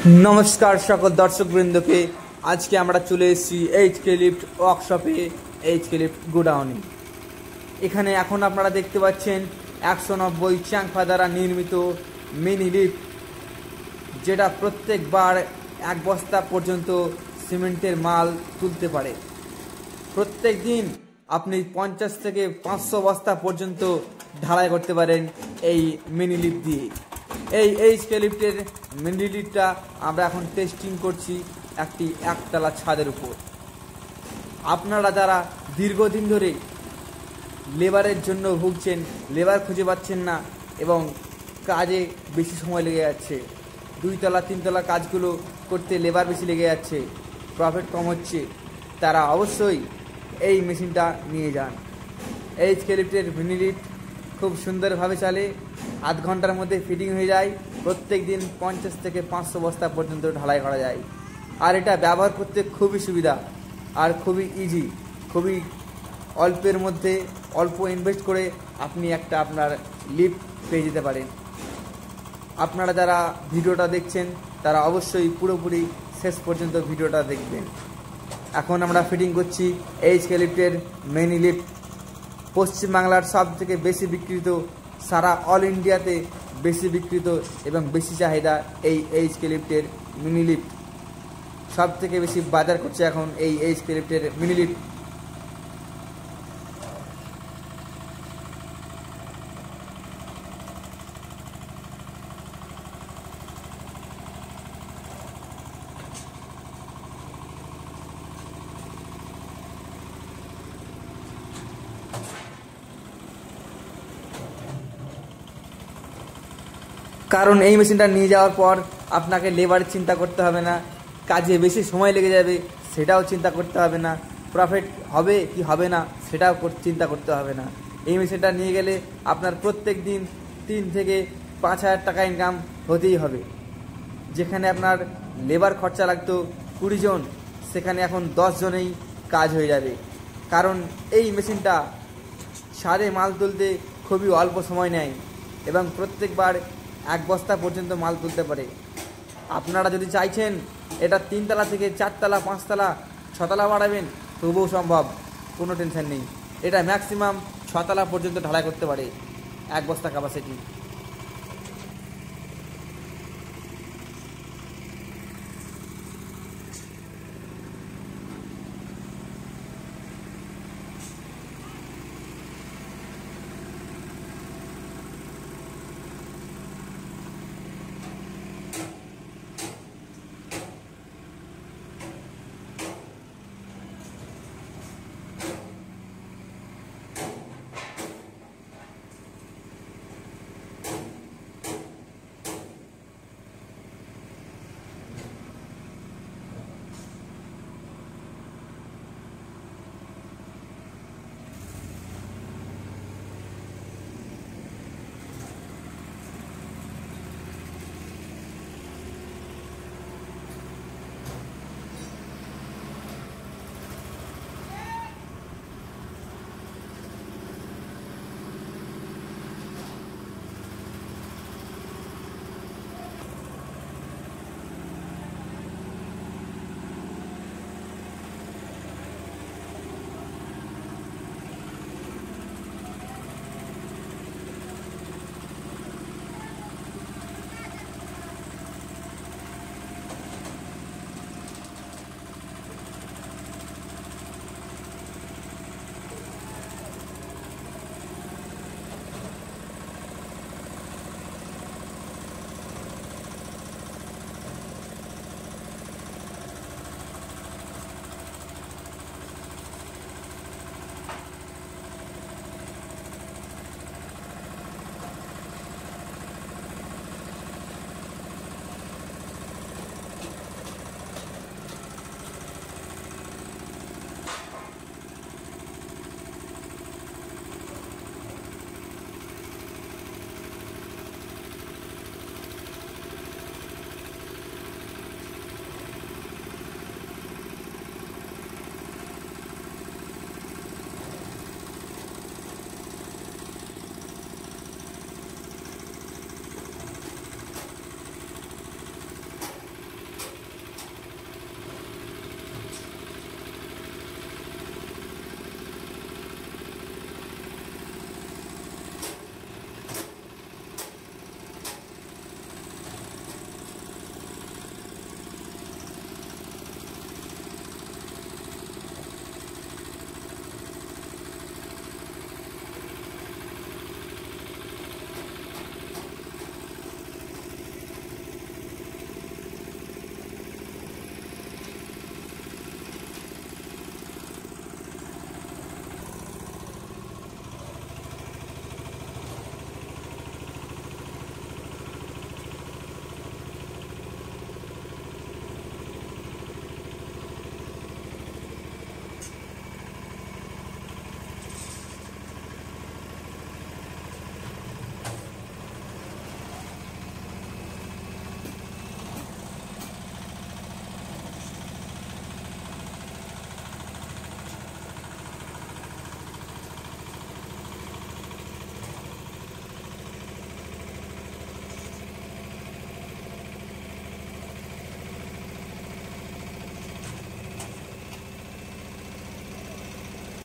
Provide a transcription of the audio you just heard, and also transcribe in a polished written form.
नमस्कार सकल दर्शक बृंदके आज के আমরা চলে এসেছি এইচকে লিফট ওয়ার্কশপে এইচকে লিফট গোডাউনে। এখানে এখন আপনারা দেখতে পাচ্ছেন 190 চাংফা দ্বারা নির্মিত মিনি লিফট, যেটা প্রত্যেকবার এক বস্তা পর্যন্ত সিমেন্টের মাল তুলতে পারে। প্রত্যেক দিন আপনি 50 থেকে 500 বস্তা পর্যন্ত ঢালাই করতে পারেন এই মিনি লিফট দিয়ে। এই এইচকে লিফটের মিনি লিফটটা আমরা এখন টেস্টিং করছি একটি একতলা ছাদের উপর। আপনারা যারা দীর্ঘদিন ধরে লেবারের জন্য ভুগছেন, লেবার খুঁজে পাচ্ছেন না এবং কাজে বেশি সময় লেগে যাচ্ছে, 2 তলা 3 তলা কাজগুলো করতে লেবার বেশি লেগে যাচ্ছে, প্রফিট কম হচ্ছে, তারা অবশ্যই এই মেশিনটা নিয়ে যান। এইচকে লিফটের মিনি লিফট খুব সুন্দরভাবে চলে, আধ ঘন্টার মধ্যে ফিটিং হয়ে যায়। প্রত্যেক দিন 50 থেকে 500 বস্তা পর্যন্ত ঢালাই করা যায়। আর এটা ব্যবহার করতে খুবই সুবিধা আর খুবই ইজি, খুবই অল্পের মধ্যে অল্প ইনভেস্ট করে আপনি একটা আপনার লিফট পেয়ে যেতে পারেন। আপনারা যারা ভিডিওটা দেখছেন তারা অবশ্যই পুরোপুরি শেষ পর্যন্ত ভিডিওটা দেখবেন। এখন আমরা ফিটিং করছি এইচকে লিফটের মিনি লিফট। পশ্চিমবাংলার সব থেকে বেশি বিক্রিত, সারা অল ইন্ডিয়াতে বেশি বিক্রিত এবং বেশি চাহিদা এই এইচকে লিফটের মিনি লিফট। সব থেকে বেশি বাজার করছে এখন এই এইচকে লিফটের মিনি লিফট। কারণ এই মেশিনটা নিয়ে যাওয়ার পর আপনাকে লেবারের চিন্তা করতে হবে না, কাজে বেশি সময় লেগে যাবে সেটাও চিন্তা করতে হবে না, প্রফিট হবে কি হবে না সেটাও চিন্তা করতে হবে না। এই মেশিনটা নিয়ে গেলে আপনার প্রত্যেক দিন 3 থেকে 5,000 টাকা ইনকাম হতেই হবে। যেখানে আপনার লেবার খরচা লাগতো 20 জন, সেখানে এখন 10 জনেই কাজ হয়ে যাবে। কারণ এই মেশিনটা সারে মাল তুলতে খুবই অল্প সময় নেয় এবং প্রত্যেকবার 1 বস্তা পর্যন্ত মাল তুলতে পারে। আপনারা যদি চাইছেন এটা 3 তলা থেকে 4 তলা 5 তলা 6 তলা বাড়াবেন তবুও সম্ভব, কোনো টেনশন নেই। এটা ম্যাক্সিমাম 6 তলা পর্যন্ত ঢালাই করতে পারে 1 বস্তা ক্যাপাসিটি।